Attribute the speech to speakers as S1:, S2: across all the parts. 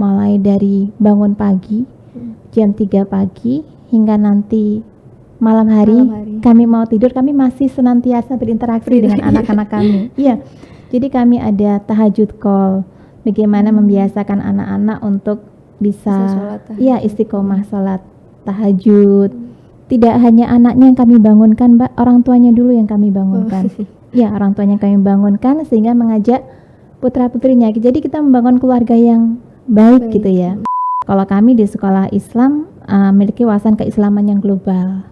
S1: mulai dari bangun pagi jam 3 pagi hingga nanti malam hari kami mau tidur, kami masih senantiasa berinteraksi dengan anak-anak kami. Iya. Jadi kami ada tahajud call, bagaimana membiasakan anak-anak untuk bisa istiqomah salat tahajud. Tidak hanya anaknya yang kami bangunkan, Mbak, orang tuanya dulu yang kami bangunkan. Ya, orang tuanya kami bangunkan sehingga mengajak putra-putrinya. Jadi kita membangun keluarga yang baik gitu ya. Kalau kami di sekolah Islam memiliki wawasan keislaman yang global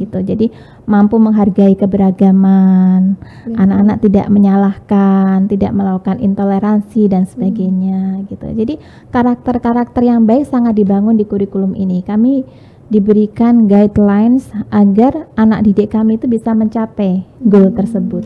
S1: gitu. Jadi mampu menghargai keberagaman, anak-anak tidak menyalahkan, tidak melakukan intoleransi dan sebagainya gitu. Jadi karakter-karakter yang baik sangat dibangun di kurikulum ini. Kami diberikan guidelines agar anak didik kami itu bisa mencapai goal tersebut.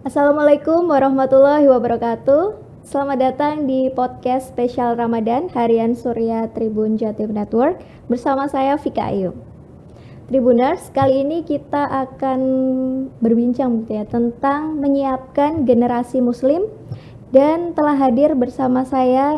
S2: Assalamualaikum warahmatullahi wabarakatuh. Selamat datang di podcast spesial Ramadan Harian Surya Tribun Jatim Network bersama saya Vika Ayu. Tribuners, kali ini kita akan berbincang gitu ya tentang menyiapkan generasi muslim, dan telah hadir bersama saya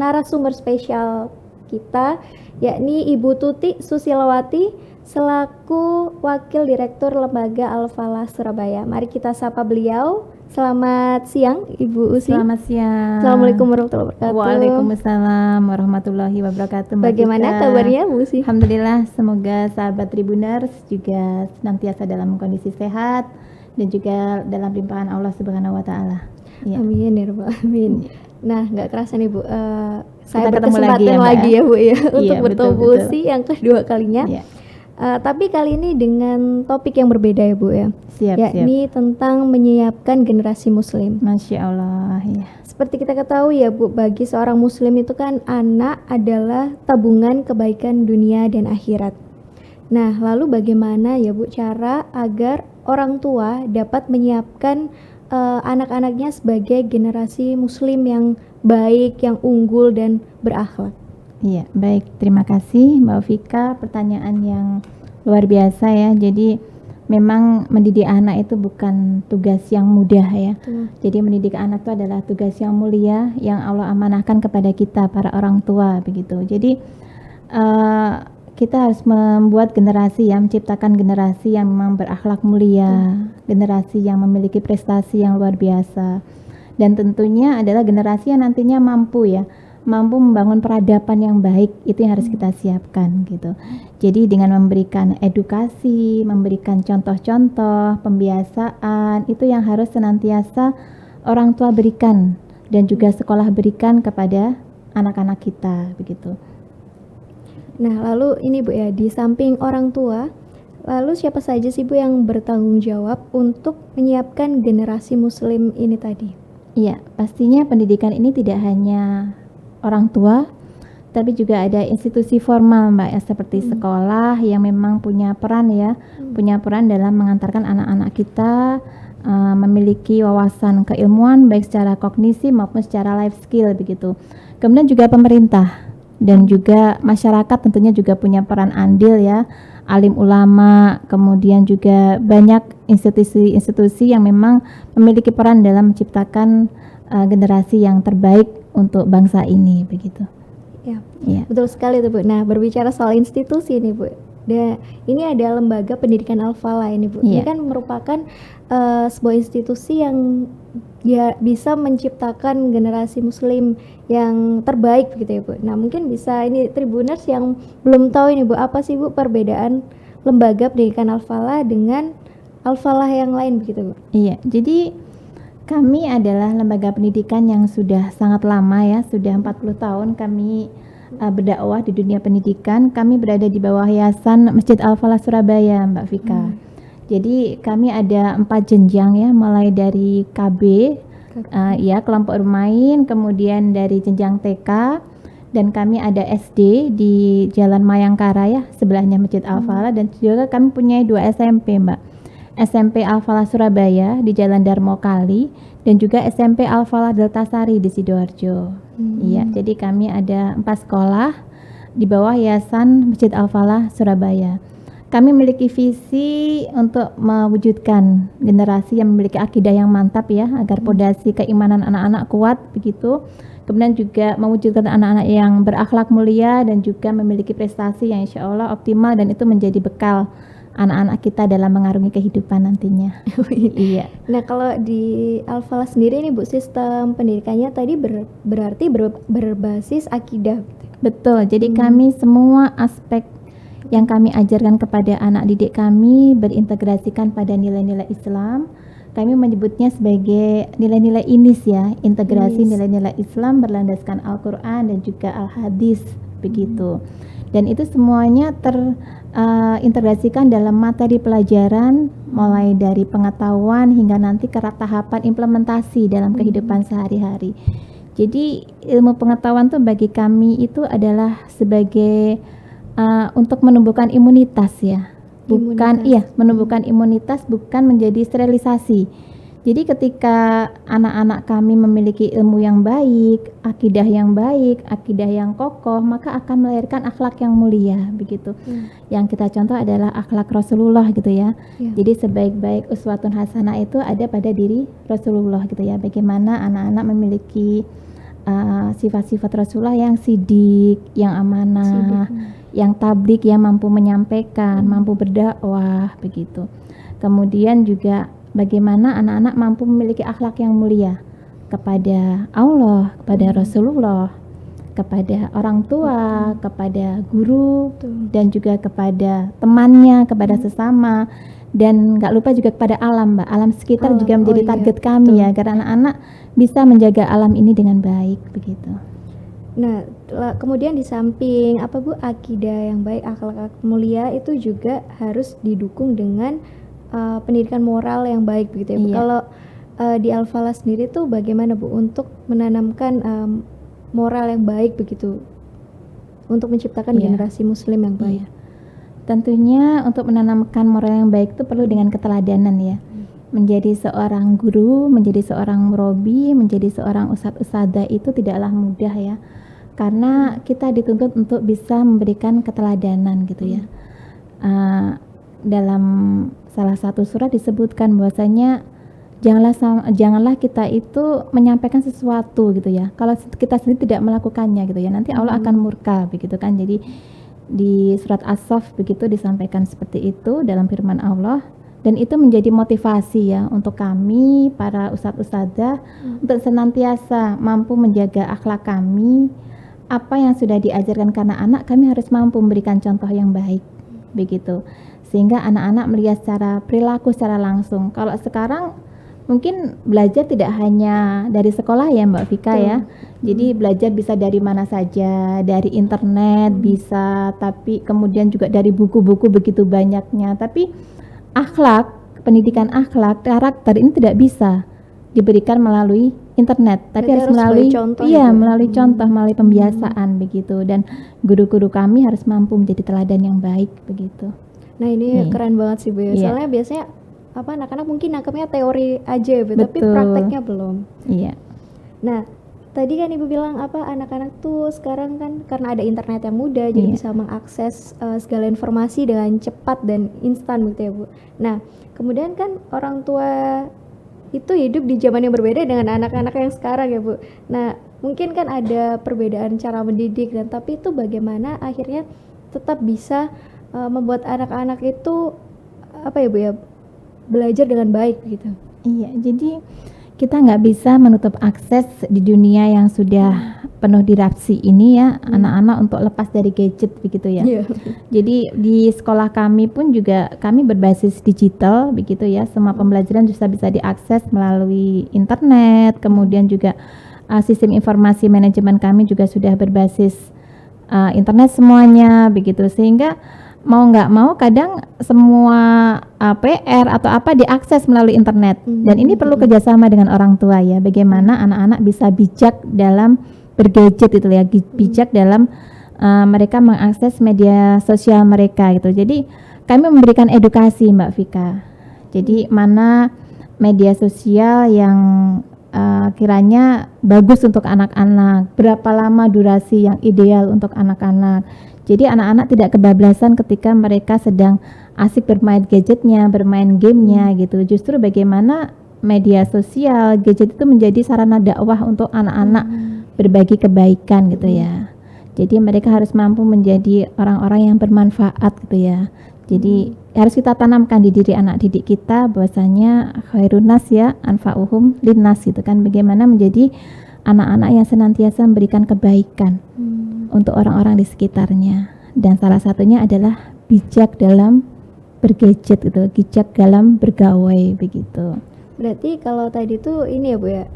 S2: narasumber spesial kita, yakni Ibu Tuti Susilawati selaku Wakil Direktur Lembaga Al-Falah Surabaya. Mari kita sapa beliau. Selamat siang Ibu Usi.
S1: Selamat siang.
S2: Assalamualaikum warahmatullahi wabarakatuh.
S1: Waalaikumsalam warahmatullahi wabarakatuh.
S2: Bagaimana kabarnya Bu Usi?
S1: Alhamdulillah, semoga sahabat Tribuners juga senantiasa dalam kondisi sehat dan juga dalam limpahan Allah Subhanahu wa taala.
S2: Ya. Amin ya rabbal alamin. Nah, nggak kerasa nih Bu, saya
S1: Kita
S2: berkesempatan lagi ya Bu ya untuk bertemu Bu
S1: betul.
S2: Usi yang kedua kalinya.
S1: Ya.
S2: Tapi kali ini dengan topik yang berbeda ya Bu ya, yakni
S1: siap.
S2: tentang menyiapkan generasi muslim.
S1: Masya Allah ya.
S2: Seperti kita ketahui ya Bu, bagi seorang muslim itu kan anak adalah tabungan kebaikan dunia dan akhirat. Nah, lalu bagaimana ya Bu cara agar orang tua dapat menyiapkan anak-anaknya sebagai generasi muslim yang baik, yang unggul dan berakhlak?
S1: Iya, baik. Terima kasih Mbak Vika, pertanyaan yang luar biasa ya. Jadi memang mendidik anak itu bukan tugas yang mudah ya. Jadi mendidik anak itu adalah tugas yang mulia yang Allah amanahkan kepada kita para orang tua begitu. Jadi kita harus membuat generasi yang menciptakan generasi yang memang berakhlak mulia, generasi yang memiliki prestasi yang luar biasa. Dan tentunya adalah generasi yang nantinya mampu membangun peradaban yang baik, itu yang harus kita siapkan gitu. Jadi dengan memberikan edukasi, memberikan contoh-contoh, pembiasaan, itu yang harus senantiasa orang tua berikan dan juga sekolah berikan kepada anak-anak kita begitu.
S2: Nah, lalu ini Bu ya, di samping orang tua, lalu siapa saja sih Bu yang bertanggung jawab untuk menyiapkan generasi muslim ini tadi?
S1: Iya, pastinya pendidikan ini tidak hanya orang tua, tapi juga ada institusi formal Mbak ya, seperti sekolah yang memang punya peran dalam mengantarkan anak-anak kita memiliki wawasan keilmuan baik secara kognisi maupun secara life skill begitu. Kemudian juga pemerintah dan juga masyarakat tentunya juga punya peran andil ya, alim ulama, kemudian juga banyak institusi-institusi yang memang memiliki peran dalam menciptakan generasi yang terbaik untuk bangsa ini begitu.
S2: Ya, betul sekali tuh Bu. Nah, berbicara soal institusi nih Bu, ini ada lembaga pendidikan Al-Falah ini Bu. Ini kan merupakan sebuah institusi yang bisa menciptakan generasi muslim yang terbaik begitu ya Bu. Nah, mungkin bisa ini Tribuners yang belum tahu ini Bu, apa sih Bu perbedaan lembaga pendidikan Al-Falah dengan Al-Falah yang lain begitu Bu?
S1: Iya, jadi kami adalah lembaga pendidikan yang sudah sangat lama ya, sudah 40 tahun kami berdakwah di dunia pendidikan. Kami berada di bawah Yayasan Masjid Al-Falah Surabaya Mbak Vika. Jadi kami ada 4 jenjang ya, mulai dari KB, kelompok bermain, kemudian dari jenjang TK, dan kami ada SD di Jalan Mayangkara ya, sebelahnya Masjid Al-Falah, dan juga kami punya 2 SMP Mbak. SMP Al-Falah Surabaya di Jalan Darmo Kali dan juga SMP Al-Falah Deltasari di Sidoarjo. Iya, jadi kami ada 4 sekolah di bawah Yayasan Masjid Al-Falah Surabaya. Kami memiliki visi untuk mewujudkan generasi yang memiliki akidah yang mantap ya, agar pondasi keimanan anak-anak kuat begitu. Kemudian juga mewujudkan anak-anak yang berakhlak mulia dan juga memiliki prestasi yang insya Allah optimal, dan itu menjadi bekal anak-anak kita dalam mengarungi kehidupan nantinya. Iya.
S2: Nah, kalau di Al-Falah sendiri nih Bu, sistem pendidikannya tadi berarti berbasis akidah.
S1: Betul. Jadi kami semua aspek yang kami ajarkan kepada anak didik kami berintegrasikan pada nilai-nilai Islam. Kami menyebutnya sebagai nilai-nilai INIS ya, integrasi nilai-nilai Islam berlandaskan Al-Quran dan juga Al-Hadis begitu. Dan itu semuanya terintegrasikan dalam materi pelajaran mulai dari pengetahuan hingga nanti ke tahapan implementasi dalam kehidupan sehari-hari. Jadi ilmu pengetahuan tuh bagi kami itu adalah sebagai untuk menumbuhkan imunitas ya. Bukan menumbuhkan imunitas, bukan menjadi sterilisasi. Jadi ketika anak-anak kami memiliki ilmu yang baik, akidah yang kokoh, maka akan melahirkan akhlak yang mulia begitu. Yang kita contoh adalah akhlak Rasulullah gitu ya. Jadi sebaik-baik uswatun hasanah itu ada pada diri Rasulullah gitu ya. Bagaimana anak-anak memiliki sifat-sifat Rasulullah yang sidik, yang amanah, yang tablik, yang mampu menyampaikan, mampu berdakwah begitu. Kemudian juga bagaimana anak-anak mampu memiliki akhlak yang mulia kepada Allah, kepada Rasulullah, kepada orang tua, kepada guru, dan juga kepada temannya, kepada sesama, dan nggak lupa juga kepada alam, Mbak. Alam sekitar juga menjadi target kami ya, agar anak-anak bisa menjaga alam ini dengan baik begitu.
S2: Nah, kemudian di samping Bu, akidah yang baik, akhlak mulia itu juga harus didukung dengan pendidikan moral yang baik begitu ya Bu. Kalau di Al-Falah sendiri tuh bagaimana Bu untuk menanamkan moral yang baik begitu untuk menciptakan generasi muslim yang baik?
S1: Tentunya untuk menanamkan moral yang baik itu perlu dengan keteladanan ya. Menjadi seorang guru, menjadi seorang murabi, menjadi seorang ustadz-ustadzah itu tidaklah mudah ya. Karena kita dituntut untuk bisa memberikan keteladanan gitu ya. Dalam salah satu surat disebutkan bahwasanya janganlah kita itu menyampaikan sesuatu gitu ya. Kalau kita sendiri tidak melakukannya gitu ya, nanti Allah akan murka begitu kan. Jadi di surat As-Saff begitu disampaikan seperti itu dalam firman Allah, dan itu menjadi motivasi ya untuk kami para ustadz-ustadzah untuk senantiasa mampu menjaga akhlak kami. Apa yang sudah diajarkan karena anak, kami harus mampu memberikan contoh yang baik begitu, sehingga anak-anak melihat secara perilaku secara langsung. Kalau sekarang mungkin belajar tidak hanya dari sekolah ya Mbak Vika ya. Jadi belajar bisa dari mana saja, dari internet bisa, tapi kemudian juga dari buku-buku begitu banyaknya. Tapi akhlak, pendidikan akhlak, karakter ini tidak bisa diberikan melalui internet, tapi harus melalui contoh, melalui contoh, melalui pembiasaan begitu. Dan guru-guru kami harus mampu menjadi teladan yang baik begitu.
S2: Nah ini keren banget sih Bu ya. Soalnya biasanya anak-anak mungkin nangkepnya teori aja Bu, tapi prakteknya belum. Iya. Nah tadi kan Ibu bilang anak-anak tuh sekarang kan karena ada internet yang mudah, jadi bisa mengakses segala informasi dengan cepat dan instan gitu ya Bu. Nah kemudian kan orang tua itu hidup di zaman yang berbeda dengan anak-anak yang sekarang ya Bu. Nah mungkin kan ada perbedaan cara mendidik, dan tapi itu bagaimana akhirnya tetap bisa membuat anak-anak itu Bu ya, belajar dengan baik gitu.
S1: Iya, jadi kita nggak bisa menutup akses di dunia yang sudah penuh dirapsi ini ya, anak-anak untuk lepas dari gadget begitu ya. Jadi di sekolah kami pun juga kami berbasis digital begitu ya, semua pembelajaran bisa diakses melalui internet. Kemudian juga sistem informasi manajemen kami juga sudah berbasis internet semuanya begitu, sehingga mau nggak mau kadang semua PR atau apa diakses melalui internet. Dan ini perlu kerjasama dengan orang tua ya, bagaimana anak-anak bisa bijak dalam bergadget itu ya, bijak dalam mereka mengakses media sosial mereka gitu. Jadi kami memberikan edukasi Mbak Vika. Jadi mana media sosial yang kiranya bagus untuk anak-anak, berapa lama durasi yang ideal untuk anak-anak. Jadi anak-anak tidak kebablasan ketika mereka sedang asik bermain gadgetnya, bermain gamenya gitu. Justru bagaimana media sosial, gadget itu menjadi sarana dakwah untuk anak-anak berbagi kebaikan gitu ya. Jadi mereka harus mampu menjadi orang-orang yang bermanfaat gitu ya. Jadi harus kita tanamkan di diri anak didik kita bahwasanya khairun nas ya anfa'uhum linnas gitu kan, bagaimana menjadi anak-anak yang senantiasa memberikan kebaikan untuk orang-orang di sekitarnya. Dan salah satunya adalah bijak dalam bergadget gitu, bijak dalam bergawai begitu.
S2: Berarti kalau tadi tuh ini ya Bu ya,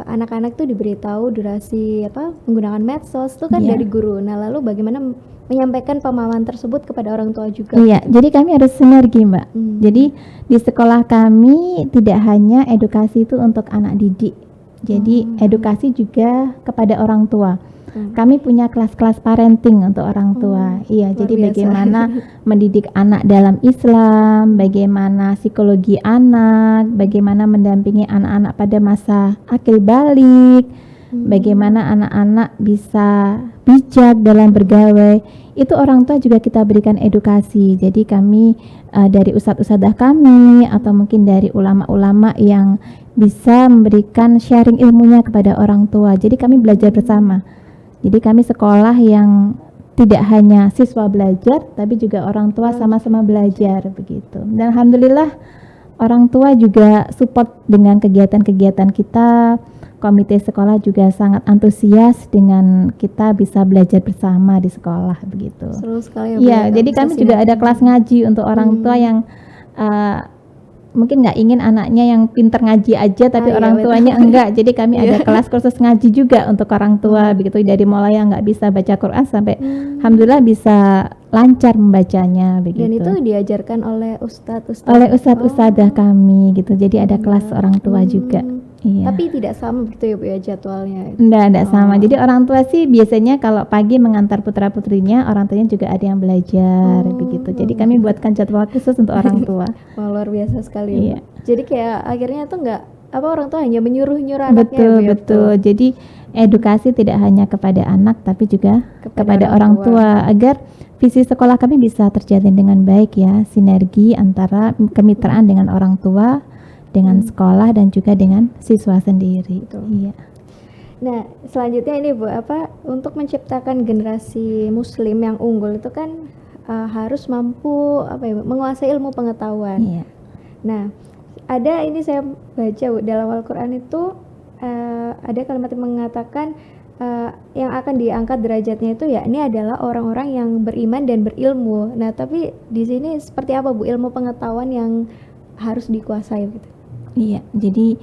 S2: anak-anak tuh diberitahu durasi menggunakan medsos tuh kan dari guru. Nah lalu bagaimana menyampaikan pemahaman tersebut kepada orang tua juga?
S1: Iya, jadi kami harus sinergi Mbak. Jadi di sekolah kami tidak hanya edukasi itu untuk anak didik, jadi edukasi juga kepada orang tua. Kami punya kelas-kelas parenting untuk orang tua. Iya, jadi
S2: biasa.
S1: bagaimana mendidik anak dalam Islam, bagaimana psikologi anak, bagaimana mendampingi anak-anak pada masa akil balik, bagaimana anak-anak bisa bijak dalam bergaul. Itu orang tua juga kita berikan edukasi. Jadi kami dari ustadz-ustadzah kami atau mungkin dari ulama-ulama yang bisa memberikan sharing ilmunya kepada orang tua. Jadi kami belajar bersama. Jadi kami sekolah yang tidak hanya siswa belajar, tapi juga orang tua sama-sama belajar begitu. Dan alhamdulillah orang tua juga support dengan kegiatan-kegiatan kita. Komite sekolah juga sangat antusias dengan kita bisa belajar bersama di sekolah begitu.
S2: Seru sekali ya.
S1: Iya, jadi kami juga ada kelas ngaji untuk orang tua yang mungkin nggak ingin anaknya yang pinter ngaji aja tapi orang tuanya enggak. Jadi kami ada kelas kursus ngaji juga untuk orang tua begitu, dari mulai yang nggak bisa baca Quran sampai alhamdulillah bisa lancar membacanya begitu.
S2: Dan itu diajarkan oleh
S1: ustadz-ustadzah kami gitu. Jadi ada kelas orang tua juga. Iya.
S2: Tapi tidak sama gitu ya Bu ya jadwalnya?
S1: Enggak sama. Jadi orang tua sih biasanya kalau pagi mengantar putra-putrinya, orang tuanya juga ada yang belajar begitu. Jadi kami buatkan jadwal khusus untuk orang tua.
S2: Wah, luar biasa sekali.
S1: Iya.
S2: Jadi kayak akhirnya tuh enggak orang tua hanya menyuruh-nyuruh anaknya.
S1: Betul. Jadi edukasi tidak hanya kepada anak tapi juga kepada orang tua agar visi sekolah kami bisa terjalin dengan baik ya, sinergi antara kemitraan dengan orang tua, dengan sekolah dan juga dengan siswa sendiri. Iya.
S2: Nah, selanjutnya ini Bu, untuk menciptakan generasi muslim yang unggul itu kan harus mampu menguasai ilmu pengetahuan.
S1: Iya.
S2: Nah, ada ini saya baca Bu, dalam Al-Qur'an itu ada kalimat yang mengatakan yang akan diangkat derajatnya itu yakni adalah orang-orang yang beriman dan berilmu. Nah, tapi di sini seperti apa Bu ilmu pengetahuan yang harus dikuasai gitu?
S1: Iya, jadi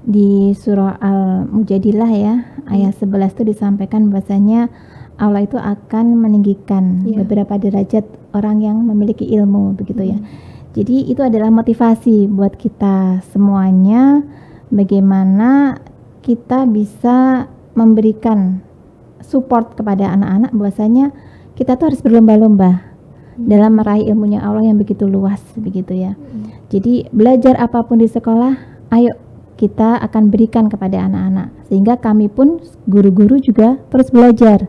S1: di surah Al-Mujadilah ya, ayat 11 itu disampaikan bahwasanya Allah itu akan meninggikan beberapa derajat orang yang memiliki ilmu begitu ya. Jadi itu adalah motivasi buat kita semuanya, bagaimana kita bisa memberikan support kepada anak-anak bahwasanya kita tuh harus berlomba-lomba dalam meraih ilmunya Allah yang begitu luas begitu ya. Jadi belajar apapun di sekolah, ayo kita akan berikan kepada anak-anak, sehingga kami pun guru-guru juga terus belajar.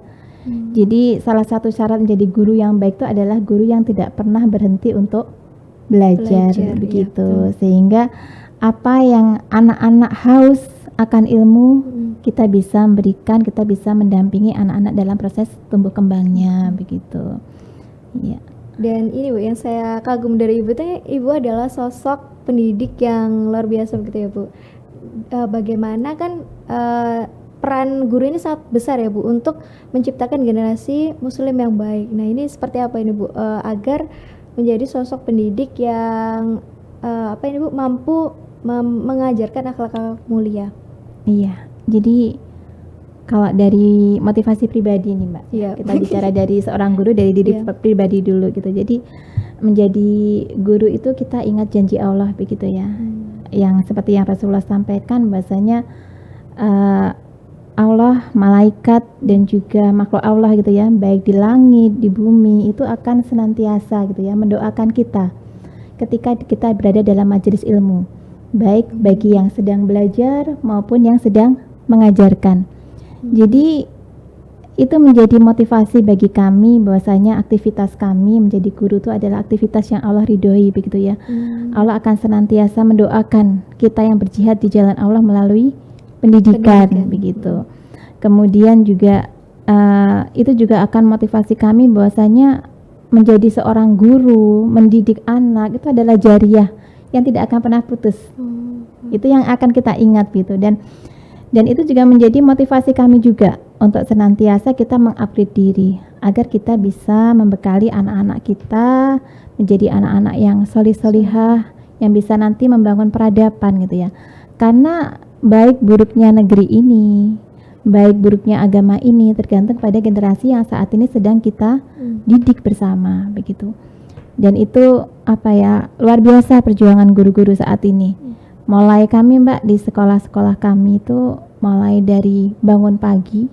S1: Jadi salah satu syarat menjadi guru yang baik itu adalah guru yang tidak pernah berhenti untuk belajar begitu. Sehingga apa yang anak-anak haus akan ilmu, kita bisa memberikan, kita bisa mendampingi anak-anak dalam proses tumbuh kembangnya begitu. Iya.
S2: Dan ini Bu, yang saya kagum dari Ibu tuh, Ibu adalah sosok pendidik yang luar biasa begitu ya Bu. Bagaimana kan peran guru ini sangat besar ya Bu untuk menciptakan generasi muslim yang baik. Nah ini seperti apa ini Bu agar menjadi sosok pendidik yang Bu mampu mengajarkan akhlak mulia?
S1: Iya, jadi kalau dari motivasi pribadi nih Mbak, kita bicara dari seorang guru, dari diri pribadi dulu gitu. Jadi menjadi guru itu kita ingat janji Allah begitu ya, yang seperti yang Rasulullah sampaikan bahasanya Allah, malaikat dan juga makhluk Allah gitu ya, baik di langit, di bumi itu akan senantiasa gitu ya mendoakan kita. ketika kita berada dalam majelis ilmu, baik bagi yang sedang belajar maupun yang sedang mengajarkan. Jadi itu menjadi motivasi bagi kami bahwasanya aktivitas kami menjadi guru itu adalah aktivitas yang Allah ridhoi, begitu ya. Allah akan senantiasa mendoakan kita yang berjihad di jalan Allah melalui pendidikan. Begitu. Kemudian juga itu juga akan motivasi kami bahwasanya menjadi seorang guru, mendidik anak itu adalah jariah yang tidak akan pernah putus. Itu yang akan kita ingat gitu. Dan itu juga menjadi motivasi kami juga untuk senantiasa kita mengupgrade diri agar kita bisa membekali anak-anak kita menjadi anak-anak yang solih-solihah, yang bisa nanti membangun peradaban gitu ya. Karena baik buruknya negeri ini, baik buruknya agama ini tergantung pada generasi yang saat ini sedang kita didik bersama, begitu. Dan itu luar biasa perjuangan guru-guru saat ini. Mulai kami Mbak di sekolah-sekolah kami itu mulai dari bangun pagi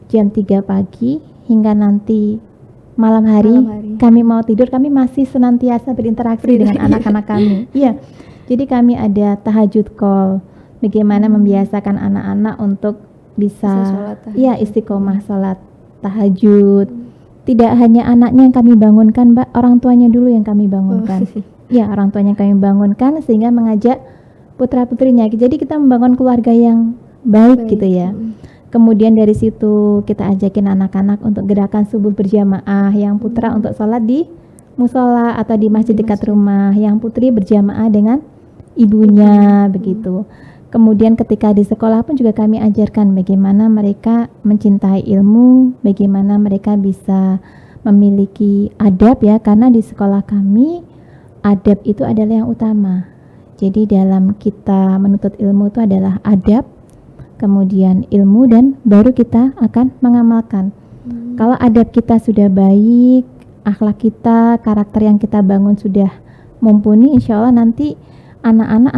S1: jam 3 pagi hingga nanti malam hari kami mau tidur, kami masih senantiasa berinteraksi dengan anak-anak kami. Iya. Jadi kami ada tahajud call, bagaimana membiasakan anak-anak untuk bisa istiqomah salat tahajud. Tidak hanya anaknya yang kami bangunkan, Mbak, orang tuanya dulu yang kami bangunkan. Ya, orang tuanya kami bangunkan sehingga mengajak putra-putrinya. Jadi kita membangun keluarga yang baik gitu ya. Kemudian dari situ kita ajakin anak-anak untuk gerakan subuh berjamaah, yang putra untuk sholat di musola atau di masjid dekat rumah, yang putri berjamaah dengan ibunya, begitu. Kemudian ketika di sekolah pun juga kami ajarkan bagaimana mereka mencintai ilmu, bagaimana mereka bisa memiliki adab ya, karena di sekolah kami adab itu adalah yang utama. Jadi dalam kita menuntut ilmu itu adalah adab, kemudian ilmu, dan baru kita akan mengamalkan. Kalau adab kita sudah baik, akhlak kita, karakter yang kita bangun sudah mumpuni, insya Allah nanti anak-anak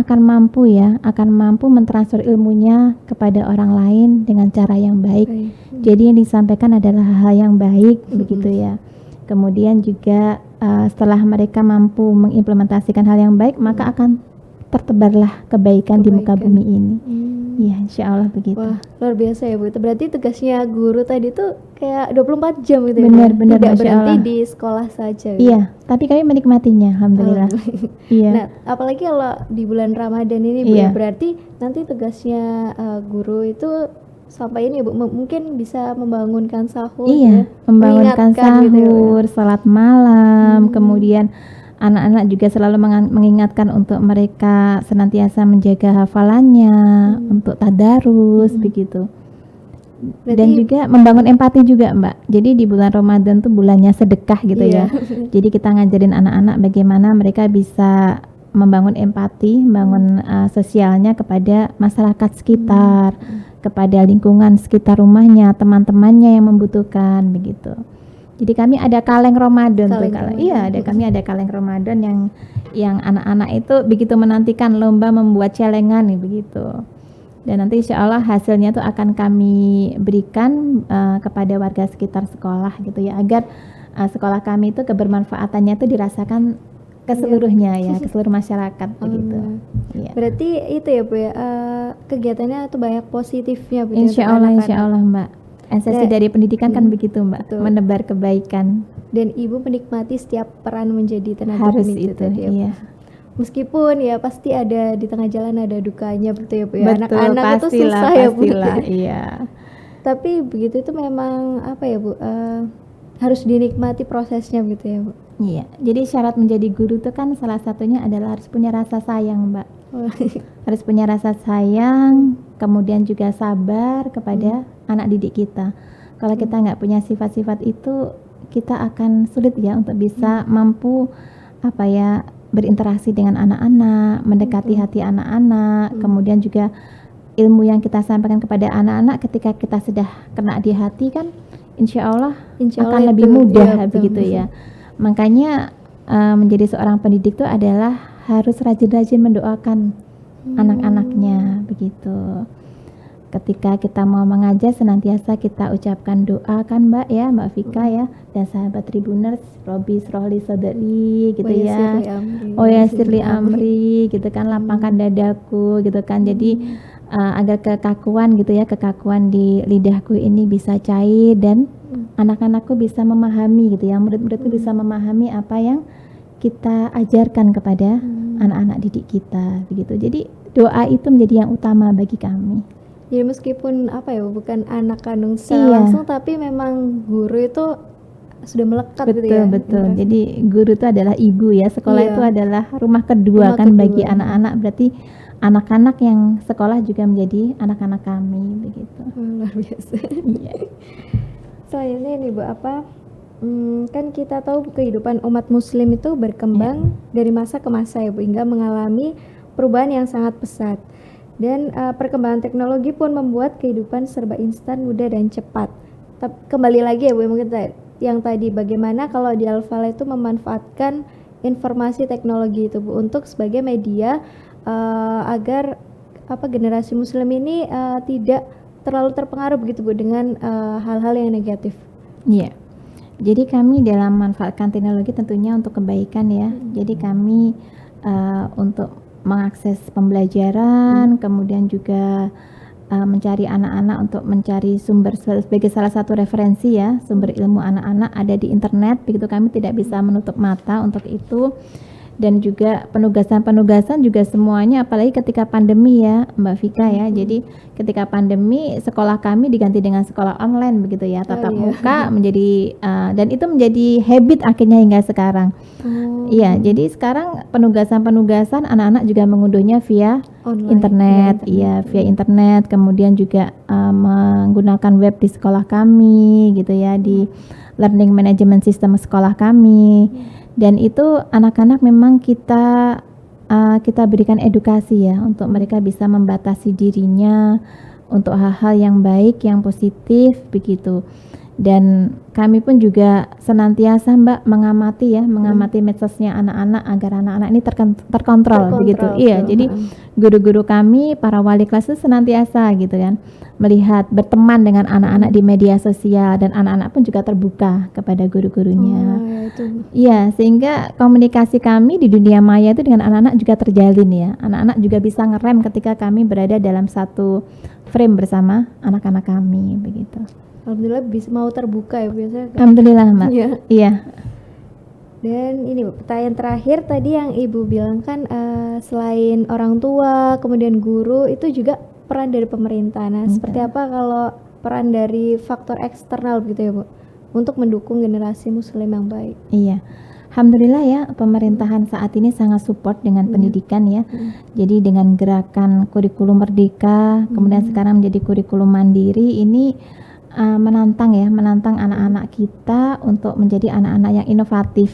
S1: akan mampu mentransfer ilmunya kepada orang lain dengan cara yang baik. Jadi yang disampaikan adalah hal yang baik, begitu ya. Kemudian juga setelah mereka mampu mengimplementasikan hal yang baik, maka akan tertebarlah kebaikan di muka bumi ini. Iya, insya Allah begitu.
S2: Wah, luar biasa ya Bu. Itu berarti tugasnya guru tadi tuh kayak 24 jam gitu
S1: benar,
S2: ya?
S1: Benar,
S2: tidak berhenti di sekolah saja.
S1: Iya, tapi kami menikmatinya, alhamdulillah. Iya.
S2: Nah, apalagi kalau di bulan Ramadan ini Bu, ya, berarti nanti tugasnya guru itu sampai ini Bu, mungkin bisa membangunkan sahur.
S1: Iya,
S2: ya?
S1: membangunkan sahur,
S2: gitu ya,
S1: salat malam, kemudian anak-anak juga selalu mengingatkan untuk mereka senantiasa menjaga hafalannya, untuk tadarus, begitu. Berarti, dan juga membangun empati juga Mbak. Jadi di bulan Ramadan tuh bulannya sedekah gitu ya. Jadi kita ngajarin anak-anak bagaimana mereka bisa membangun empati, membangun sosialnya kepada masyarakat sekitar, kepada lingkungan sekitar rumahnya, teman-temannya yang membutuhkan, begitu. Jadi kami ada kaleng Ramadan kami ada kaleng Ramadan yang anak-anak itu begitu menantikan lomba membuat celengan nih, begitu. Dan nanti insya Allah hasilnya tuh akan kami berikan kepada warga sekitar sekolah gitu ya, agar sekolah kami itu kebermanfaatannya itu dirasakan keseluruhnya ya, ke seluruh masyarakat begitu. Ya.
S2: Berarti itu ya Bu ya, kegiatannya tuh banyak positifnya Bu.
S1: Insya Allah Mbak. Esensi dari pendidikan kan begitu Mbak, betul. Menebar kebaikan.
S2: Dan Ibu menikmati setiap peran menjadi tenaga pendidik
S1: itu tadi, iya.
S2: Meskipun ya pasti ada di tengah jalan ada dukanya betul ya Bu ya.
S1: Betul,
S2: anak-anak itu susah ya Bu.
S1: Iya.
S2: Tapi begitu itu memang ya Bu, harus dinikmati prosesnya gitu ya Bu.
S1: Iya. Jadi syarat menjadi guru itu kan salah satunya adalah harus punya rasa sayang Mbak. Harus punya rasa sayang, kemudian juga sabar kepada anak didik kita. Kalau kita nggak punya sifat-sifat itu, kita akan sulit ya untuk bisa mampu berinteraksi dengan anak-anak, mendekati hati anak-anak, kemudian juga ilmu yang kita sampaikan kepada anak-anak ketika kita sudah kena di hati kan, insya Allah akan lebih mudah begitu ya. Makanya menjadi seorang pendidik itu adalah harus rajin-rajin mendoakan anak-anaknya begitu. ketika kita mau mengajar senantiasa kita ucapkan doa kan Mbak ya, Mbak Vika ya, dan sahabat Tribuners, Robi Srohli Soderi gitu ya. Oh ya Sirli Amri gitu kan, lapangkan dadaku gitu kan. Jadi agar kekakuan gitu ya, kekakuan di lidahku ini bisa cair dan anak-anakku bisa memahami gitu ya, murid-muridku bisa memahami apa yang kita ajarkan kepada anak-anak didik kita begitu. Jadi doa itu menjadi yang utama bagi kami.
S2: Jadi meskipun bukan anak kandung secara langsung, tapi memang guru itu sudah melekat gitu ya.
S1: Betul. Jadi guru itu adalah ibu ya, sekolah itu adalah rumah kedua bagi anak-anak. Berarti anak-anak yang sekolah juga menjadi anak-anak kami begitu.
S2: Luar biasa. Selanjutnya nih Bu, kan kita tahu kehidupan umat muslim itu berkembang dari masa ke masa ya Bu, hingga mengalami perubahan yang sangat pesat. Dan perkembangan teknologi pun membuat kehidupan serba instan, mudah dan cepat. Kembali lagi ya Bu, mungkin yang tadi bagaimana kalau di Al-Falah itu memanfaatkan informasi teknologi itu Bu untuk sebagai media agar generasi muslim ini tidak terlalu terpengaruh begitu Bu dengan hal-hal yang negatif.
S1: Iya. Jadi kami dalam memanfaatkan teknologi tentunya untuk kebaikan ya. Jadi kami untuk mengakses pembelajaran, kemudian juga mencari anak-anak untuk mencari sumber sebagai salah satu referensi ya, sumber ilmu anak-anak ada di internet. Begitu kami tidak bisa menutup mata untuk itu. Dan juga penugasan juga semuanya, apalagi ketika pandemi ya Mbak Vika ya. Jadi ketika pandemi sekolah kami diganti dengan sekolah online begitu ya, tatap muka menjadi dan itu menjadi habit akhirnya hingga sekarang. Iya, jadi sekarang penugasan anak-anak juga mengunduhnya via online, internet. Iya, via internet. Kemudian juga menggunakan web di sekolah kami gitu ya, di learning management system sekolah kami. Dan itu anak-anak memang kita berikan edukasi ya, untuk mereka bisa membatasi dirinya untuk hal-hal yang baik, yang positif begitu. Dan kami pun juga senantiasa Mbak mengamati medsosnya anak-anak agar anak-anak ini terkontrol begitu. Iya, jadi guru-guru kami, para wali kelas itu senantiasa gitu kan, melihat, berteman dengan anak-anak di media sosial, dan anak-anak pun juga terbuka kepada guru-gurunya. Iya, sehingga komunikasi kami di dunia maya itu dengan anak-anak juga terjalin ya. Anak-anak juga bisa ngerem ketika kami berada dalam satu frame bersama anak-anak kami begitu.
S2: Alhamdulillah bisa mau terbuka ya biasanya.
S1: Alhamdulillah Mbak. Iya.
S2: Dan ini pertanyaan terakhir tadi yang Ibu bilang kan selain orang tua, kemudian guru, itu juga peran dari pemerintah. Nah, seperti apa kalau peran dari faktor eksternal gitu ya Bu, untuk mendukung generasi muslim yang baik?
S1: Iya. Alhamdulillah ya, pemerintahan saat ini sangat support dengan pendidikan ya. Jadi dengan gerakan kurikulum merdeka, kemudian sekarang menjadi kurikulum mandiri, ini menantang anak-anak kita untuk menjadi anak-anak yang inovatif,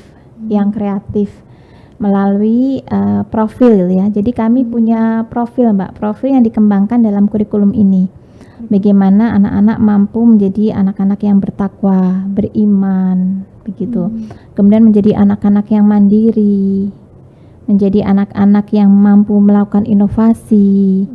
S1: yang kreatif melalui profil ya. Jadi kami punya profil yang dikembangkan dalam kurikulum ini. Bagaimana anak-anak mampu menjadi anak-anak yang bertakwa, beriman, begitu. Kemudian menjadi anak-anak yang mandiri, menjadi anak-anak yang mampu melakukan inovasi.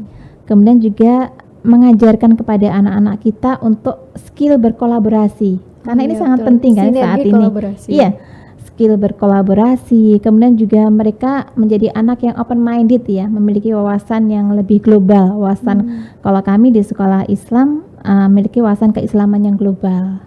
S1: Kemudian juga mengajarkan kepada anak-anak kita untuk skill berkolaborasi, karena ini sangat penting kan saat ini. Iya, skill berkolaborasi. Kemudian juga mereka menjadi anak yang open minded ya, memiliki wawasan yang lebih global. Kalau kami di sekolah Islam memiliki wawasan keislaman yang global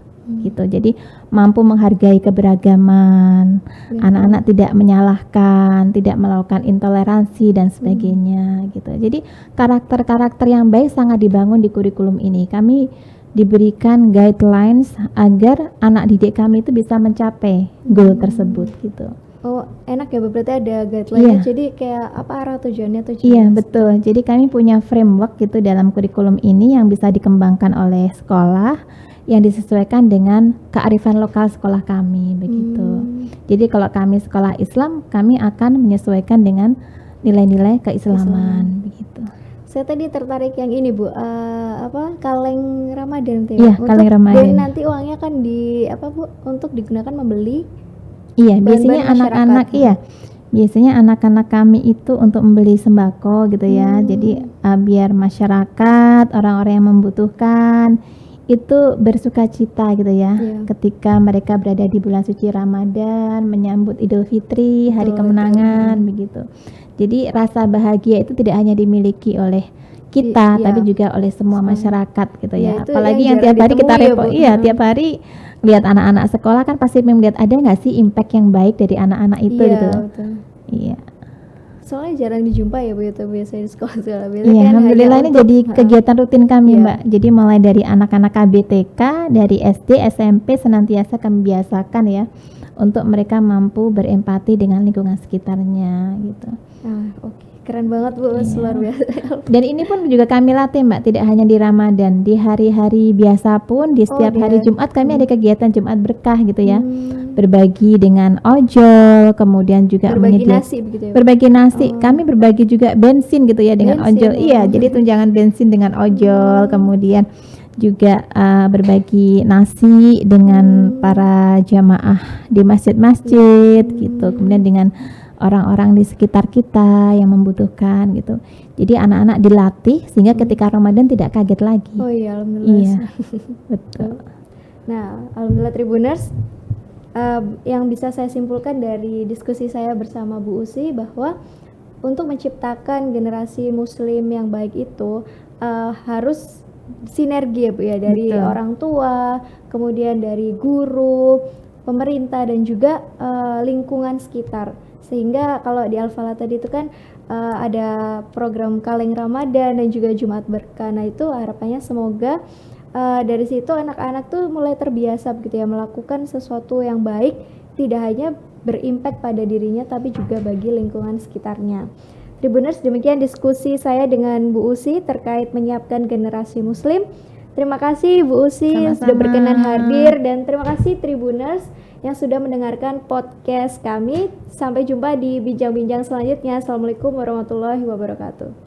S1: gitu. Jadi mampu menghargai keberagaman. Anak-anak tidak menyalahkan, tidak melakukan intoleransi dan sebagainya gitu. Jadi karakter-karakter yang baik sangat dibangun di kurikulum ini. Kami diberikan guidelines agar anak didik kami itu bisa mencapai goal tersebut gitu.
S2: Oh, enak ya, berarti ada guideline. Jadi kayak apa arah tujuannya?
S1: Iya, betul. Jadi kami punya framework gitu dalam kurikulum ini yang bisa dikembangkan oleh sekolah, yang disesuaikan dengan kearifan lokal sekolah kami begitu. Jadi kalau kami sekolah Islam, kami akan menyesuaikan dengan nilai-nilai keislaman begitu.
S2: Saya tadi tertarik yang ini Bu, kaleng Ramadan
S1: Iya, kaleng Ramadan.
S2: Dan nanti uangnya kan untuk digunakan membeli.
S1: Iya, biasanya anak-anak biasanya anak-anak kami itu untuk membeli sembako gitu ya. Jadi biar masyarakat, orang-orang yang membutuhkan itu bersuka cita gitu ya. Ketika mereka berada di bulan suci Ramadan, menyambut Idul Fitri, hari kemenangan begitu. Jadi rasa bahagia itu tidak hanya dimiliki oleh kita, tapi juga oleh semua masyarakat gitu ya. Apalagi yang tiap hari kita tiap hari lihat anak-anak sekolah kan pasti melihat ada nggak sih impact yang baik dari anak-anak itu gitu.
S2: Betul.
S1: Iya.
S2: Soalnya jarang dijumpa ya Bu itu biasanya di sekolah-sekolah.
S1: Iya, kan alhamdulillah ini jadi kegiatan rutin kami Mbak. Jadi mulai dari anak-anak KBTK, dari SD, SMP senantiasa kami biasakan ya untuk mereka mampu berempati dengan lingkungan sekitarnya gitu.
S2: Oke. Keren banget Bu, luar biasa.
S1: Dan ini pun juga kami latih Mbak, tidak hanya di Ramadan, di hari-hari biasa pun, di setiap hari Jumat kami ada kegiatan Jumat berkah gitu ya. Berbagi dengan ojol, kemudian juga
S2: berbagi nasi begitu ya.
S1: Berbagi nasi, kami berbagi juga bensin gitu ya dengan ojol. Iya, jadi tunjangan bensin dengan ojol, kemudian juga berbagi nasi dengan para jamaah di masjid-masjid gitu. Kemudian dengan orang-orang di sekitar kita yang membutuhkan gitu. Jadi anak-anak dilatih sehingga ketika Ramadan tidak kaget lagi.
S2: Oh iya, alhamdulillah.
S1: Iya, betul.
S2: Nah, alhamdulillah Tribuners, yang bisa saya simpulkan dari diskusi saya bersama Bu Usi bahwa untuk menciptakan generasi Muslim yang baik itu harus sinergi ya Bu ya, dari orang tua, kemudian dari guru, pemerintah dan juga lingkungan sekitar. Sehingga kalau di Al-Falah tadi itu kan ada program Kaleng Ramadan dan juga Jumat Berkah. Nah itu harapannya semoga dari situ anak-anak tuh mulai terbiasa begitu ya melakukan sesuatu yang baik, tidak hanya berimpact pada dirinya tapi juga bagi lingkungan sekitarnya. Tribuners, demikian diskusi saya dengan Bu Usi terkait menyiapkan generasi Muslim. Terima kasih Bu Usi sudah berkenan hadir, dan terima kasih Tribuners yang sudah mendengarkan podcast kami. Sampai jumpa di bincang-bincang selanjutnya. Assalamualaikum warahmatullahi wabarakatuh.